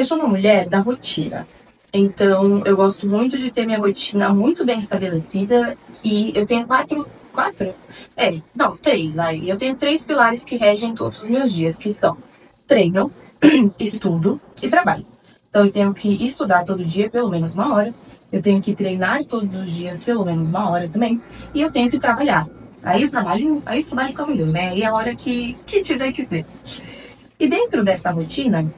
Eu sou uma mulher da rotina, então eu gosto muito de ter minha rotina muito bem estabelecida e eu tenho quatro? Não, três, vai. Eu tenho três pilares que regem todos os meus dias, que são treino, estudo e trabalho. Então eu tenho que estudar todo dia pelo menos uma hora, eu tenho que treinar todos os dias pelo menos uma hora também, e eu tenho que trabalhar. Aí o trabalho fica ruim, né? Aí é a hora que tiver que ser. E dentro dessa rotina,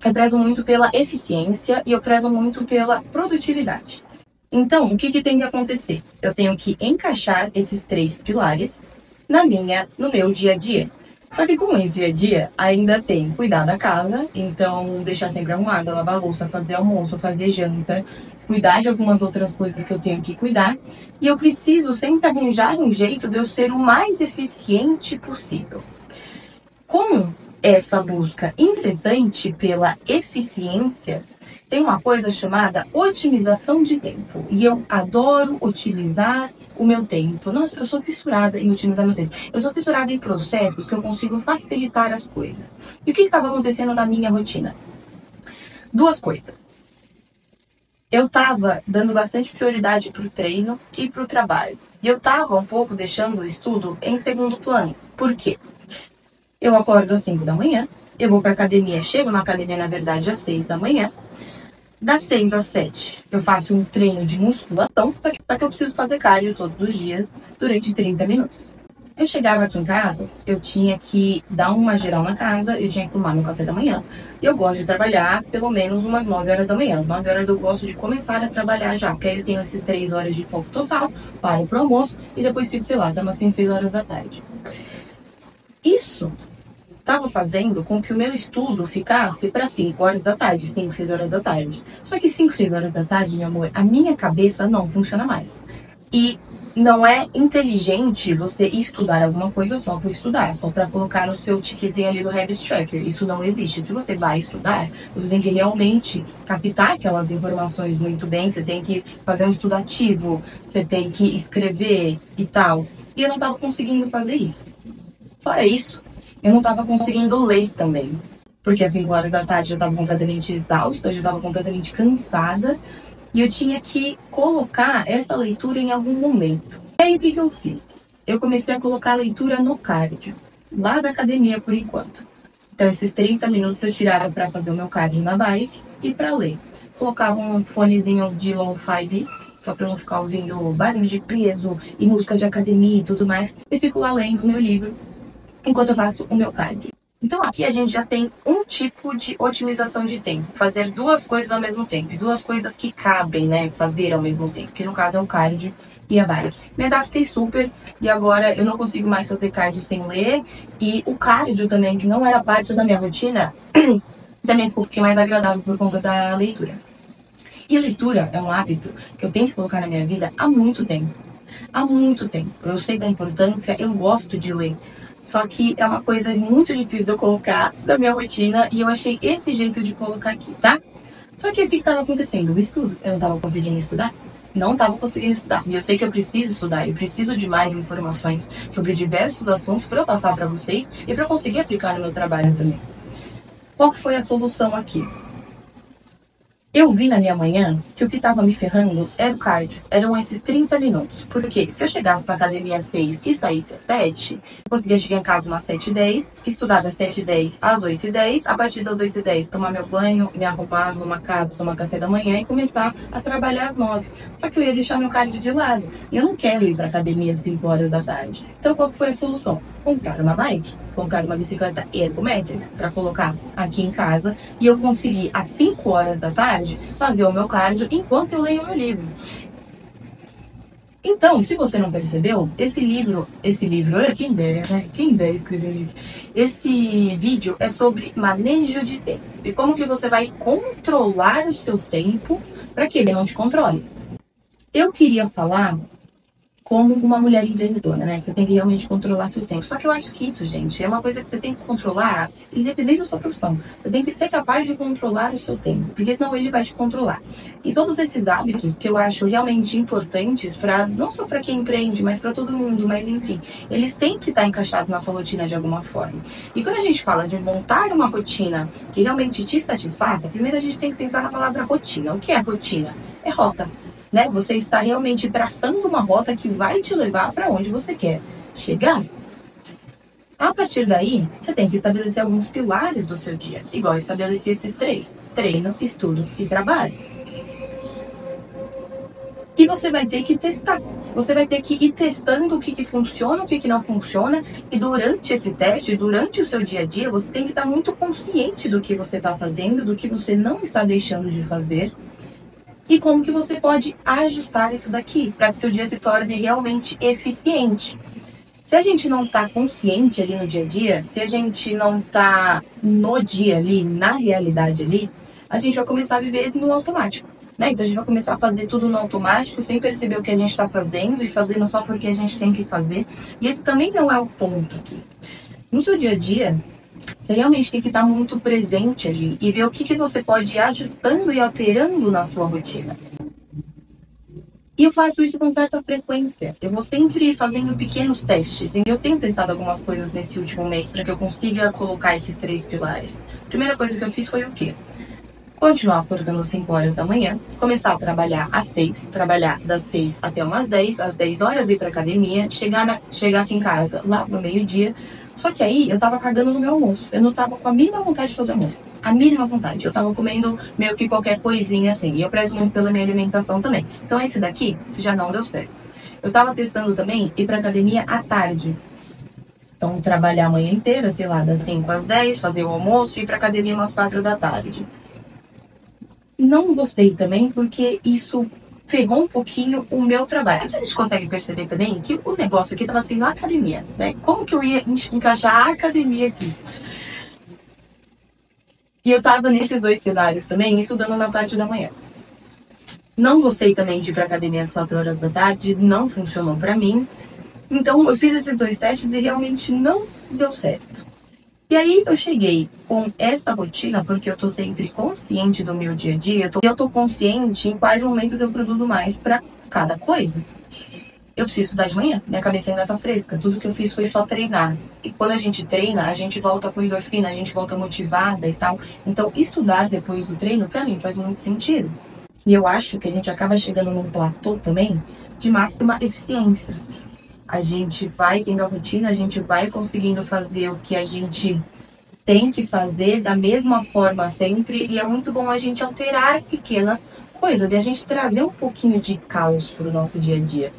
eu prezo muito pela eficiência e eu prezo muito pela produtividade. Então, o que tem que acontecer? Eu tenho que encaixar esses três pilares no meu dia a dia. Só que com esse dia a dia, ainda tem cuidar da casa, então deixar sempre arrumada, lavar a louça, fazer almoço, fazer janta, cuidar de algumas outras coisas que eu tenho que cuidar. E eu preciso sempre arranjar um jeito de eu ser o mais eficiente possível. Com essa busca incessante pela eficiência, tem uma coisa chamada otimização de tempo. E eu adoro otimizar o meu tempo. Nossa, eu sou fissurada em otimizar meu tempo. Eu sou fissurada em processos que eu consigo facilitar as coisas. E o que estava acontecendo na minha rotina? Duas coisas. Eu estava dando bastante prioridade para o treino e para o trabalho. E eu estava um pouco deixando o estudo em segundo plano. Por quê? Eu acordo às 5 da manhã, eu vou pra academia, chego na academia, na verdade, às 6 da manhã. Das 6 às 7, eu faço um treino de musculação, só que eu preciso fazer cardio todos os dias, durante 30 minutos. Eu chegava aqui em casa, eu tinha que dar uma geral na casa, eu tinha que tomar meu café da manhã. E eu gosto de trabalhar pelo menos umas 9 horas da manhã. Às 9 horas eu gosto de começar a trabalhar já, porque aí eu tenho esses 3 horas de foco total, paro pro almoço e depois fico, sei lá, até umas 5, 6 horas da tarde. Isso estava fazendo com que o meu estudo ficasse para 5 horas da tarde, 5, 6 horas da tarde. Só que 5, 6 horas da tarde, meu amor, a minha cabeça não funciona mais. E não é inteligente você estudar alguma coisa só por estudar, só para colocar no seu ticketzinho ali do Habit Tracker. Isso não existe. Se você vai estudar, você tem que realmente captar aquelas informações muito bem, você tem que fazer um estudo ativo, você tem que escrever e tal. E eu não estava conseguindo fazer isso. Fora isso, eu não estava conseguindo ler também. Porque às 5 horas da tarde eu estava completamente exausta, eu já estava completamente cansada. E eu tinha que colocar essa leitura em algum momento. E aí o que eu fiz? Eu comecei a colocar a leitura no cardio, lá da academia por enquanto. Então esses 30 minutos eu tirava para fazer o meu cardio na bike e para ler. Colocava um fonezinho de lo-fi beats, só para não ficar ouvindo barulho de peso e música de academia e tudo mais. E fico lá lendo meu livro enquanto eu faço o meu cardio. Então aqui a gente já tem um tipo de otimização de tempo, fazer duas coisas ao mesmo tempo, duas coisas que cabem, né, fazer ao mesmo tempo, que no caso é o cardio e a bike. Me adaptei super e agora eu não consigo mais fazer cardio sem ler, e o cardio também, que não era parte da minha rotina, também ficou um pouquinho mais agradável por conta da leitura. E a leitura é um hábito que eu tento colocar na minha vida há muito tempo. Há muito tempo. Eu sei da importância, eu gosto de ler. Só que é uma coisa muito difícil de eu colocar na minha rotina e eu achei esse jeito de colocar aqui, tá? Só que o que estava acontecendo? O estudo. Eu não estava conseguindo estudar. Não estava conseguindo estudar. E eu sei que eu preciso estudar. Eu preciso de mais informações sobre diversos assuntos para eu passar para vocês e para conseguir aplicar no meu trabalho também. Qual que foi a solução aqui? Eu vi na minha manhã que o que estava me ferrando era o cardio. Eram esses 30 minutos. Porque se eu chegasse na academia às 6 e saísse às 7, eu conseguia chegar em casa umas 7h10, estudar das 7h10 às 8h10, a partir das 8h10 tomar meu banho, me arrumar, arrumar casa, tomar café da manhã e começar a trabalhar às 9. Só que eu ia deixar meu cardio de lado. E eu não quero ir para academia às 5 horas da tarde. Então qual foi a solução? Comprar uma bike, comprar uma bicicleta ergométrica para colocar aqui em casa e eu conseguir às 5 horas da tarde fazer o meu cardio enquanto eu leio o meu livro. Então, se você não percebeu, esse livro, quem dera, né? Quem dera escrever um livro. Esse vídeo é sobre manejo de tempo e como que você vai controlar o seu tempo para que ele não te controle. Eu queria falar como uma mulher empreendedora, né? Você tem que realmente controlar seu tempo. Só que eu acho que isso, gente, é uma coisa que você tem que controlar, independente da sua profissão. Você tem que ser capaz de controlar o seu tempo, porque senão ele vai te controlar. E todos esses hábitos que eu acho realmente importantes para não só para quem empreende, mas para todo mundo, mas enfim, eles têm que estar encaixados na sua rotina de alguma forma. E quando a gente fala de montar uma rotina que realmente te satisfaça, primeiro a gente tem que pensar na palavra rotina. O que é rotina? É rota. Né? Você está realmente traçando uma rota que vai te levar para onde você quer chegar. A partir daí, você tem que estabelecer alguns pilares do seu dia, igual eu estabeleci esses 3: treino, estudo e trabalho. E você vai ter que testar. Você vai ter que ir testando o que funciona, o que não funciona. E durante esse teste, durante o seu dia a dia, você tem que estar muito consciente do que você está fazendo, do que você não está deixando de fazer. E como que você pode ajustar isso daqui para que seu dia se torne realmente eficiente. Se a gente não está consciente ali no dia a dia, se a gente não está no dia ali, na realidade ali, a gente vai começar a viver no automático. Né? Então a gente vai começar a fazer tudo no automático, sem perceber o que a gente está fazendo e fazendo só porque a gente tem que fazer. E esse também não é o ponto aqui. No seu dia a dia, você realmente tem que estar muito presente ali e ver o que você pode ir ajustando e alterando na sua rotina. E eu faço isso com certa frequência. Eu vou sempre fazendo pequenos testes. E eu tenho testado algumas coisas nesse último mês para que eu consiga colocar esses 3 pilares. A primeira coisa que eu fiz foi o quê? Continuar acordando às 5 horas da manhã, começar a trabalhar às 6, trabalhar das 6 até umas 10, às 10 horas ir pra academia, chegar aqui em casa lá pro meio-dia. Só que aí eu tava cagando no meu almoço. Eu não tava com a mínima vontade de fazer almoço. A mínima vontade. Eu tava comendo meio que qualquer coisinha assim. E eu prezo muito pela minha alimentação também. Então esse daqui já não deu certo. Eu tava testando também ir pra academia à tarde. Então trabalhar a manhã inteira, sei lá, das 5 às 10, fazer o almoço e ir pra academia umas 4 da tarde. Não gostei também porque isso ferrou um pouquinho o meu trabalho. A gente consegue perceber também que o negócio aqui estava sendo a academia, né? Como que eu ia encaixar a academia aqui? E eu tava nesses 2 cenários também, estudando na parte da manhã. Não gostei também de ir pra academia às 4 horas da tarde, não funcionou pra mim. Então eu fiz esses 2 testes e realmente não deu certo. E aí eu cheguei com essa rotina, porque eu tô sempre consciente do meu dia a dia, eu tô consciente em quais momentos eu produzo mais para cada coisa. Eu preciso estudar de manhã, minha cabeça ainda tá fresca, tudo que eu fiz foi só treinar. E quando a gente treina, a gente volta com endorfina, a gente volta motivada e tal. Então estudar depois do treino, pra mim, faz muito sentido. E eu acho que a gente acaba chegando num platô também de máxima eficiência. A gente vai tendo a rotina, a gente vai conseguindo fazer o que a gente tem que fazer da mesma forma sempre. E é muito bom a gente alterar pequenas coisas e a gente trazer um pouquinho de caos para o nosso dia a dia.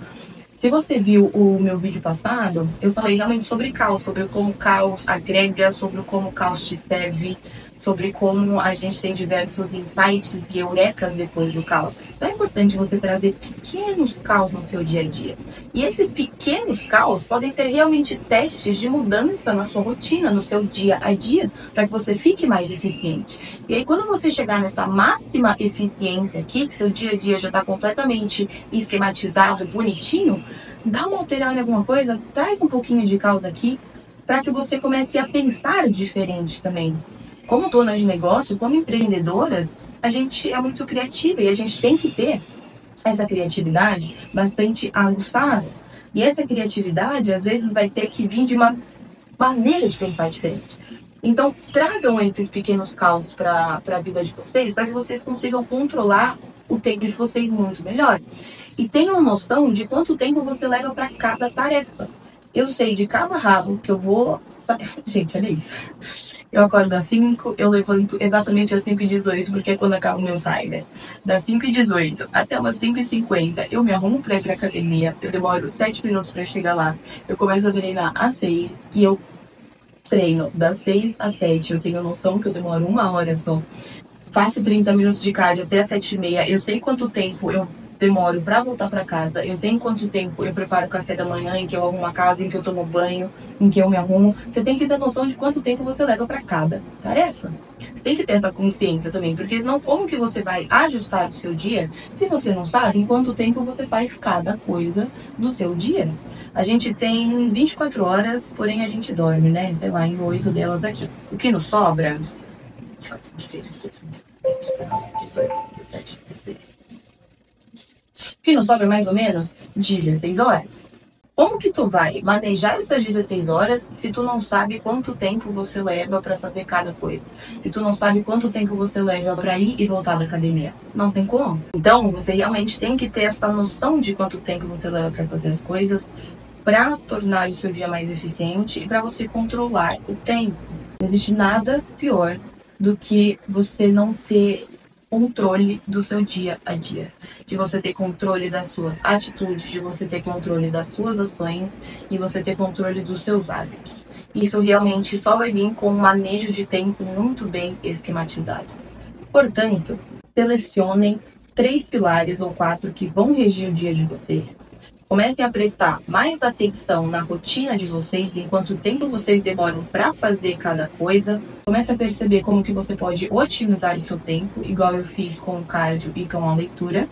Se você viu o meu vídeo passado, eu falei realmente sobre caos, sobre como o caos agrega, sobre como o caos te serve, sobre como a gente tem diversos insights e eurecas depois do caos. Então é importante você trazer pequenos caos no seu dia a dia. E esses pequenos caos podem ser realmente testes de mudança na sua rotina, no seu dia a dia, para que você fique mais eficiente. E aí quando você chegar nessa máxima eficiência aqui, que seu dia a dia já está completamente esquematizado, bonitinho, dá uma alterada em alguma coisa, traz um pouquinho de caos aqui, para que você comece a pensar diferente também. Como donas de negócio, como empreendedoras, a gente é muito criativa e a gente tem que ter essa criatividade bastante aguçada. E essa criatividade, às vezes, vai ter que vir de uma maneira de pensar diferente. Então, tragam esses pequenos caos para a vida de vocês, para que vocês consigam controlar o tempo de vocês muito melhor. E tenham noção de quanto tempo você leva para cada tarefa. Eu sei de cada rabo que eu vou... Gente, olha isso. Eu acordo às 5, eu levanto exatamente às 5h18, porque é quando acaba o meu timer. Das 5h18 até umas 5h50, eu me arrumo pra ir pra academia, eu demoro 7 minutos pra chegar lá, eu começo a treinar às 6 e eu treino das 6 às 7, eu tenho noção que eu demoro 1 hora só. Faço 30 minutos de cardio até às 7h30, eu sei quanto tempo eu demoro para voltar para casa, eu sei em quanto tempo eu preparo o café da manhã, em que eu arrumo a casa, em que eu tomo banho, em que eu me arrumo. Você tem que ter noção de quanto tempo você leva para cada tarefa. Você tem que ter essa consciência também, porque senão como que você vai ajustar o seu dia se você não sabe em quanto tempo você faz cada coisa do seu dia? A gente tem 24 horas, porém a gente dorme, né? Sei lá, em 8 delas aqui. O que nos sobra? 24, 26, 28, 29, 18, 17, 16. O que nos sobra mais ou menos 16 horas. Como que tu vai manejar essas 16 horas se tu não sabe quanto tempo você leva para fazer cada coisa? Se tu não sabe quanto tempo você leva para ir e voltar da academia? Não tem como. Então, você realmente tem que ter essa noção de quanto tempo você leva para fazer as coisas para tornar o seu dia mais eficiente e para você controlar o tempo. Não existe nada pior do que você não ter controle do seu dia a dia, de você ter controle das suas atitudes, de você ter controle das suas ações e você ter controle dos seus hábitos. Isso realmente só vai vir com um manejo de tempo muito bem esquematizado. Portanto, selecionem 3 pilares ou 4 que vão regir o dia de vocês. Comecem a prestar mais atenção na rotina de vocês, em quanto tempo vocês demoram para fazer cada coisa. Comece a perceber como que você pode otimizar o seu tempo, igual eu fiz com o cardio e com a leitura.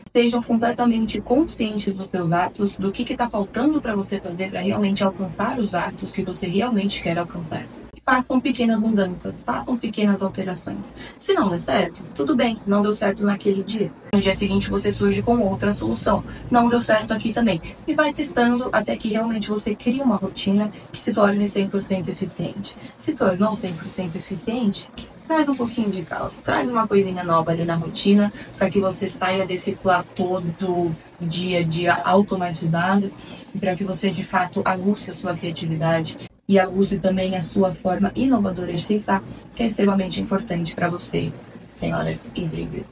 Estejam completamente conscientes dos seus atos, do que está faltando para você fazer para realmente alcançar os atos que você realmente quer alcançar. Façam pequenas mudanças, façam pequenas alterações. Se não der certo, tudo bem, não deu certo naquele dia. No dia seguinte você surge com outra solução. Não deu certo aqui também. E vai testando até que realmente você crie uma rotina que se torne 100% eficiente. Se tornou 100% eficiente, traz um pouquinho de caos, traz uma coisinha nova ali na rotina para que você saia desse platô do dia a dia automatizado e para que você de fato aguce a sua criatividade e aguce também a sua forma inovadora de pensar, que é extremamente importante para você, senhora Ingrid.